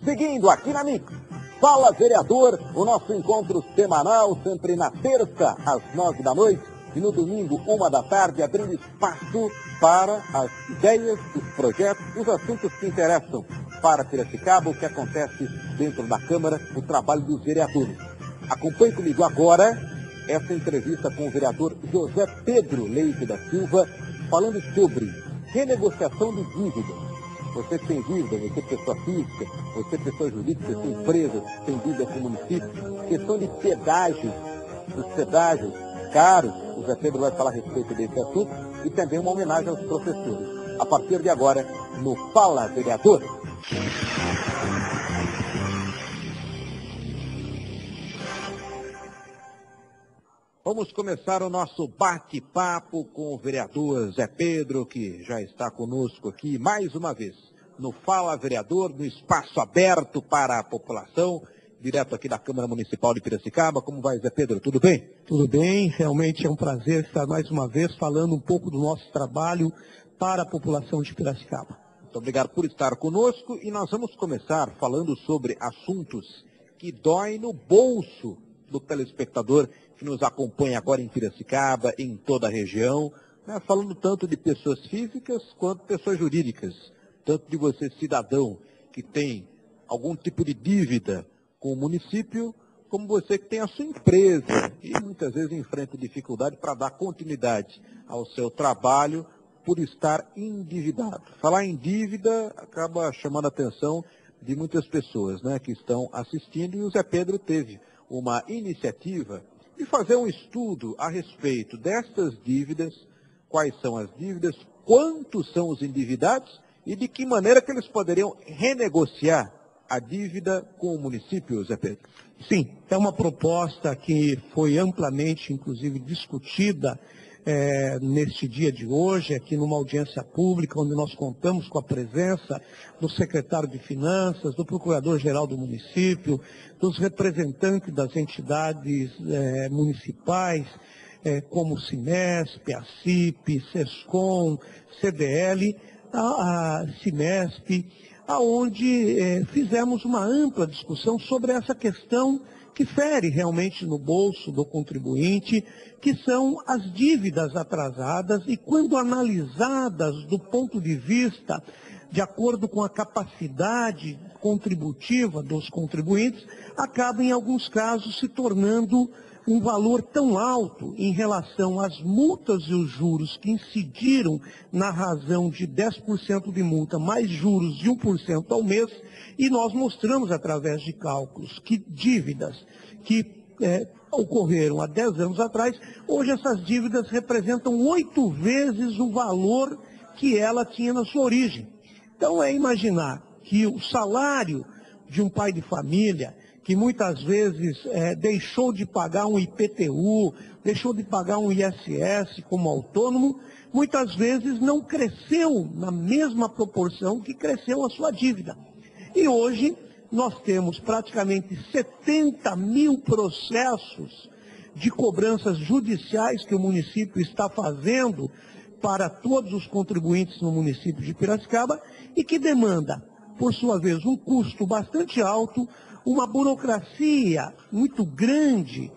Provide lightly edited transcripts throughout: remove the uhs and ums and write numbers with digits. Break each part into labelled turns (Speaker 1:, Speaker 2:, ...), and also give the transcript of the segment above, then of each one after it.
Speaker 1: Seguindo aqui na Mix, Fala Vereador, o nosso encontro semanal, sempre na terça, às 9 da noite, e no domingo, 1 da tarde, abrindo espaço para as ideias, os projetos, os assuntos que interessam para Piracicaba, o que acontece dentro da Câmara, o trabalho dos vereadores. Acompanhe comigo agora essa entrevista com o vereador José Pedro Leite da Silva, falando sobre renegociação de dívidas. Você que tem dívida, você pessoa física, você pessoa jurídica, você empresa, tem dívida com o município, questão de pedágios, os pedágios caros, o Zé Pedro vai falar a respeito desse assunto, e também uma homenagem aos professores. A partir de agora, no Fala Vereador. Vamos começar o nosso bate-papo com o vereador Zé Pedro, que já está conosco aqui mais uma vez no Fala Vereador, no espaço aberto para a população, direto aqui da Câmara Municipal de Piracicaba. Como vai, Zé Pedro? Tudo bem?
Speaker 2: Tudo bem, realmente é um prazer estar mais uma vez falando um pouco do nosso trabalho para a população de Piracicaba.
Speaker 1: Muito obrigado por estar conosco e nós vamos começar falando sobre assuntos que doem no bolso do telespectador que nos acompanha agora em Piracicaba, em toda a região, né? Falando tanto de pessoas físicas quanto pessoas jurídicas, tanto de você cidadão que tem algum tipo de dívida com o município, como você que tem a sua empresa e muitas vezes enfrenta dificuldade para dar continuidade ao seu trabalho por estar endividado. Falar em dívida acaba chamando a atenção de muitas pessoas, né, que estão assistindo, e o Zé Pedro teve uma iniciativa de fazer um estudo a respeito destas dívidas, quais são as dívidas, quantos são os endividados e de que maneira que eles poderiam renegociar a dívida com o município, Zé Pedro.
Speaker 2: Sim, é uma proposta que foi amplamente, inclusive, discutida neste dia de hoje, aqui numa audiência pública, onde nós contamos com a presença do secretário de Finanças, do procurador-geral do município, dos representantes das entidades municipais, como o Cinesp, a CIP, SESCOM, CDL, a Cinesp, aonde fizemos uma ampla discussão sobre essa questão que fere realmente no bolso do contribuinte, que são as dívidas atrasadas e, quando analisadas do ponto de vista, de acordo com a capacidade contributiva dos contribuintes, acabam em alguns casos se tornando um valor tão alto em relação às multas e os juros que incidiram na razão de 10% de multa, mais juros de 1% ao mês, e nós mostramos através de cálculos que dívidas que ocorreram há 10 anos atrás, hoje essas dívidas representam 8 vezes o valor que ela tinha na sua origem. Então é imaginar que o salário de um pai de família, que muitas vezes deixou de pagar um IPTU, deixou de pagar um ISS como autônomo, muitas vezes não cresceu na mesma proporção que cresceu a sua dívida. E hoje nós temos praticamente 70 mil processos de cobranças judiciais que o município está fazendo para todos os contribuintes no município de Piracicaba e que demanda, por sua vez, um custo bastante alto, uma burocracia muito grande,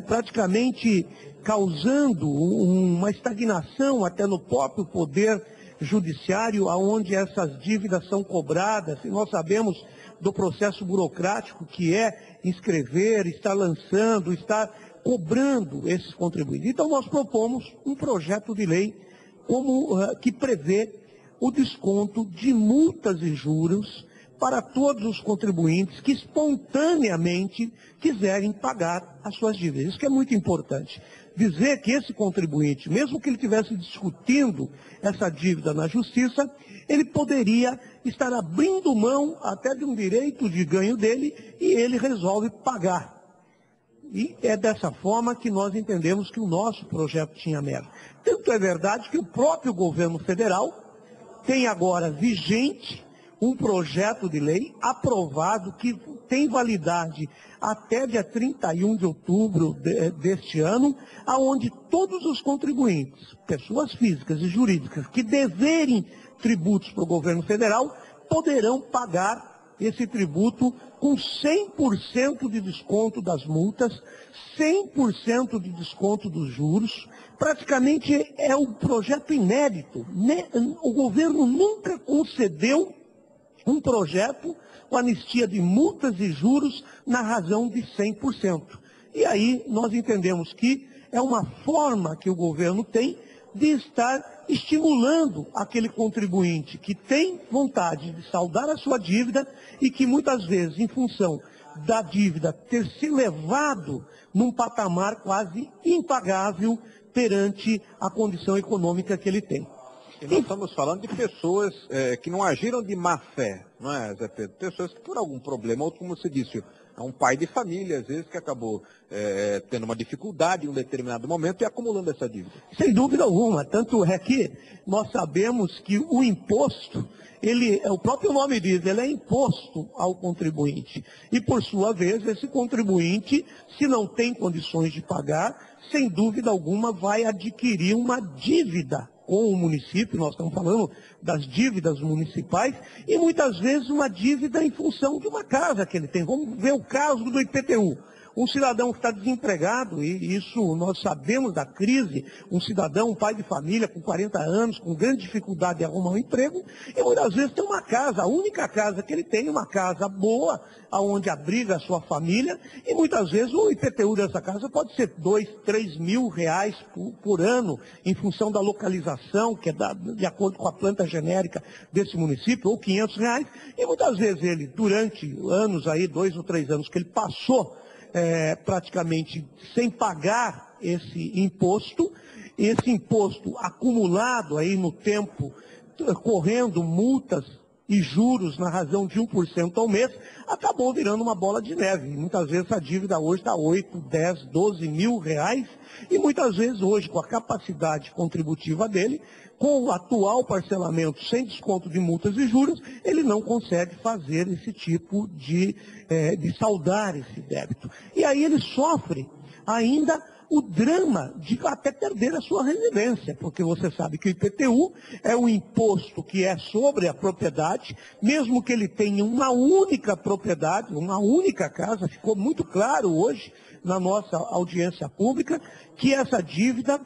Speaker 2: praticamente causando uma estagnação até no próprio poder judiciário, aonde essas dívidas são cobradas, e nós sabemos do processo burocrático que é inscrever, estar lançando, estar cobrando esses contribuintes. Então nós propomos um projeto de lei que prevê o desconto de multas e juros para todos os contribuintes que espontaneamente quiserem pagar as suas dívidas. Isso que é muito importante. Dizer que esse contribuinte, mesmo que ele estivesse discutindo essa dívida na justiça, ele poderia estar abrindo mão até de um direito de ganho dele e ele resolve pagar. E é dessa forma que nós entendemos que o nosso projeto tinha mérito. Tanto é verdade que o próprio governo federal tem agora vigente um projeto de lei aprovado que tem validade até dia 31 de outubro deste ano, aonde todos os contribuintes, pessoas físicas e jurídicas, que deverem tributos para o governo federal, poderão pagar esse tributo com 100% de desconto das multas, 100% de desconto dos juros. Praticamente é um projeto inédito. O governo nunca concedeu um projeto com anistia de multas e juros na razão de 100%. E aí nós entendemos que é uma forma que o governo tem de estar estimulando aquele contribuinte que tem vontade de saldar a sua dívida e que muitas vezes, em função da dívida ter se levado num patamar quase impagável perante a condição econômica que ele tem.
Speaker 1: E nós estamos falando de pessoas que não agiram de má fé, não é, Zé Pedro? Pessoas que por algum problema, ou como você disse, é um pai de família, às vezes, que acabou tendo uma dificuldade em um determinado momento e acumulando essa dívida.
Speaker 2: Sem dúvida alguma. Tanto é que nós sabemos que o imposto, o próprio nome diz, ele é imposto ao contribuinte. E, por sua vez, esse contribuinte, se não tem condições de pagar, sem dúvida alguma vai adquirir uma dívida com o município. Nós estamos falando das dívidas municipais, e muitas vezes uma dívida em função de uma casa que ele tem. Vamos ver o caso do IPTU. Um cidadão que está desempregado, e isso nós sabemos da crise, um cidadão, um pai de família com 40 anos, com grande dificuldade de arrumar um emprego, e muitas vezes tem uma casa, a única casa que ele tem, uma casa boa, onde abriga a sua família, e muitas vezes o IPTU dessa casa pode ser 2, 3 mil reais por ano, em função da localização, que é de acordo com a planta genérica desse município, ou 500 reais, e muitas vezes ele, durante anos aí, 2 ou 3 anos que ele passou, praticamente sem pagar esse imposto acumulado aí no tempo, correndo multas e juros na razão de 1% ao mês, acabou virando uma bola de neve. Muitas vezes a dívida hoje está 8, 10, 12 mil reais, e muitas vezes hoje, com a capacidade contributiva dele, com o atual parcelamento sem desconto de multas e juros, ele não consegue fazer esse tipo de saldar esse débito. E aí ele sofre ainda o drama de até perder a sua residência, porque você sabe que o IPTU é um imposto que é sobre a propriedade, mesmo que ele tenha uma única propriedade, uma única casa. Ficou muito claro hoje na nossa audiência pública que essa dívida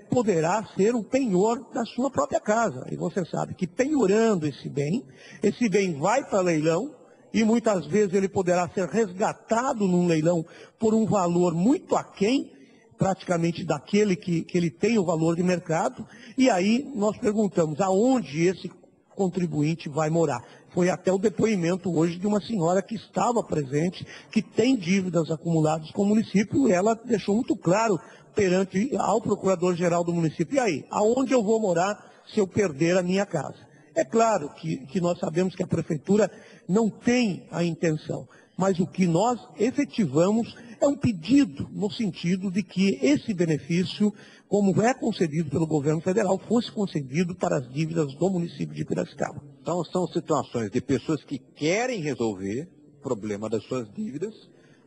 Speaker 2: poderá ser o penhor da sua própria casa. E você sabe que penhorando esse bem vai para leilão, e muitas vezes ele poderá ser resgatado num leilão por um valor muito aquém, praticamente daquele que ele tem o valor de mercado, e aí nós perguntamos aonde esse contribuinte vai morar. Foi até o depoimento hoje de uma senhora que estava presente, que tem dívidas acumuladas com o município, e ela deixou muito claro perante ao procurador-geral do município: e aí, aonde eu vou morar se eu perder a minha casa? É claro que nós sabemos que a prefeitura não tem a intenção, mas o que nós efetivamos é um pedido no sentido de que esse benefício, como é concedido pelo governo federal, fosse concedido para as dívidas do município de Piracicaba.
Speaker 1: Então são situações de pessoas que querem resolver o problema das suas dívidas,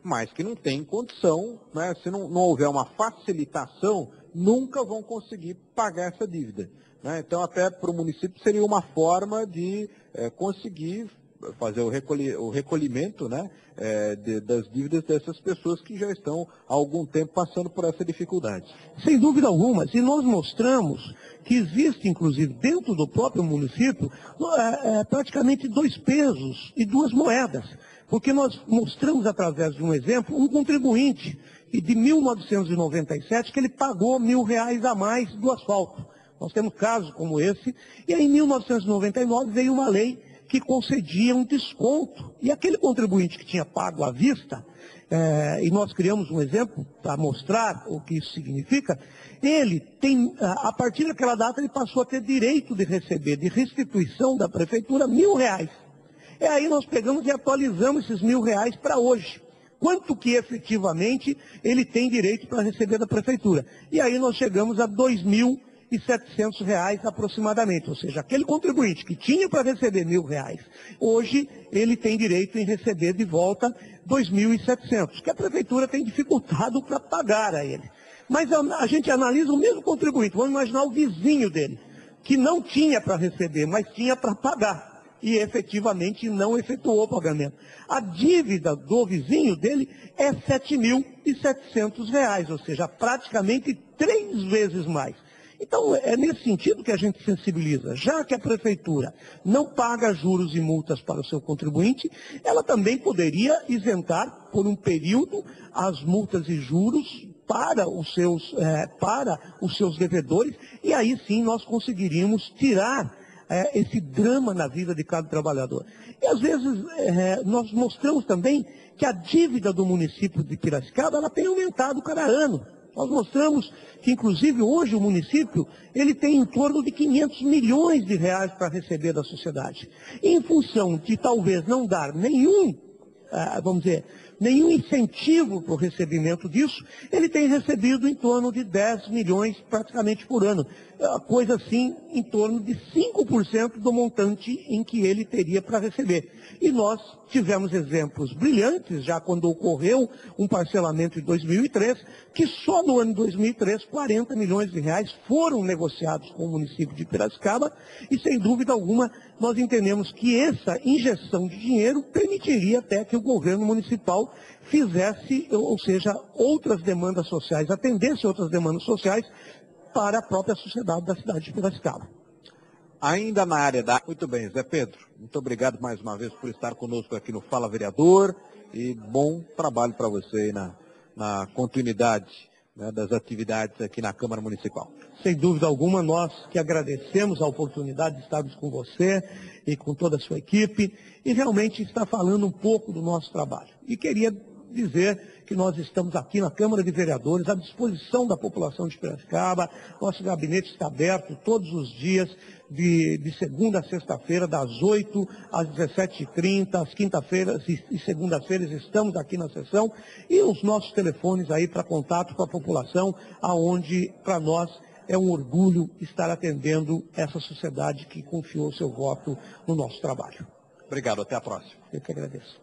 Speaker 1: mas que não têm condição, né? Se não houver uma facilitação, nunca vão conseguir pagar essa dívida, né? Então até para o município seria uma forma de conseguir fazer o recolhimento, né, das dívidas dessas pessoas que já estão há algum tempo passando por essa dificuldade.
Speaker 2: Sem dúvida alguma. E nós mostramos que existe, inclusive, dentro do próprio município, praticamente 2 pesos e 2 moedas. Porque nós mostramos, através de um exemplo, um contribuinte de 1997 que ele pagou R$1.000 a mais do asfalto. Nós temos casos como esse. E aí, em 1999, veio uma lei que concedia um desconto. E aquele contribuinte que tinha pago à vista, e nós criamos um exemplo para mostrar o que isso significa, ele tem, a partir daquela data, ele passou a ter direito de receber, de restituição da prefeitura, R$1.000. E aí nós pegamos e atualizamos esses R$1.000 para hoje. Quanto que efetivamente ele tem direito para receber da prefeitura? E aí nós chegamos a R$2.000 R$ aproximadamente. Ou seja, aquele contribuinte que tinha para receber R$ 1.000, hoje ele tem direito em receber de volta R$ 2.700, que a prefeitura tem dificultado para pagar a ele. Mas a gente analisa o mesmo contribuinte, vamos imaginar o vizinho dele, que não tinha para receber, mas tinha para pagar. E efetivamente não efetuou o pagamento. A dívida do vizinho dele é R$ 7.700, ou seja, praticamente 3 vezes mais. Então, é nesse sentido que a gente sensibiliza. Já que a prefeitura não paga juros e multas para o seu contribuinte, ela também poderia isentar por um período as multas e juros para os seus devedores, e aí sim nós conseguiríamos tirar esse drama na vida de cada trabalhador. E às vezes nós mostramos também que a dívida do município de Piracicaba ela tem aumentado cada ano. Nós mostramos que, inclusive, hoje o município ele tem em torno de R$ 500 milhões para receber da sociedade. E em função de talvez não dar nenhum incentivo para o recebimento disso, ele tem recebido em torno de 10 milhões praticamente por ano. Coisa assim, em torno de 5% do montante em que ele teria para receber. E nós tivemos exemplos brilhantes, já quando ocorreu um parcelamento em 2003, que só no ano de 2003, R$ 40 milhões foram negociados com o município de Piracicaba, e sem dúvida alguma, nós entendemos que essa injeção de dinheiro permitiria até que o governo municipal fizesse, ou seja, outras demandas sociais, atendesse outras demandas sociais para a própria sociedade da cidade de Piracicaba.
Speaker 1: Ainda na área da... Muito bem, Zé Pedro, muito obrigado mais uma vez por estar conosco aqui no Fala Vereador e bom trabalho para você aí na continuidade, né, das atividades aqui na Câmara Municipal.
Speaker 2: Sem dúvida alguma, nós que agradecemos a oportunidade de estarmos com você e com toda a sua equipe e realmente estar falando um pouco do nosso trabalho. E queria dizer que nós estamos aqui na Câmara de Vereadores à disposição da população de Piracicaba. Nosso gabinete está aberto todos os dias, de segunda a sexta-feira, das 8 às 17h30, às quinta-feiras e segunda-feiras estamos aqui na sessão, e os nossos telefones aí para contato com a população, aonde para nós é um orgulho estar atendendo essa sociedade que confiou seu voto no nosso trabalho.
Speaker 1: Obrigado, até a próxima.
Speaker 2: Eu que agradeço.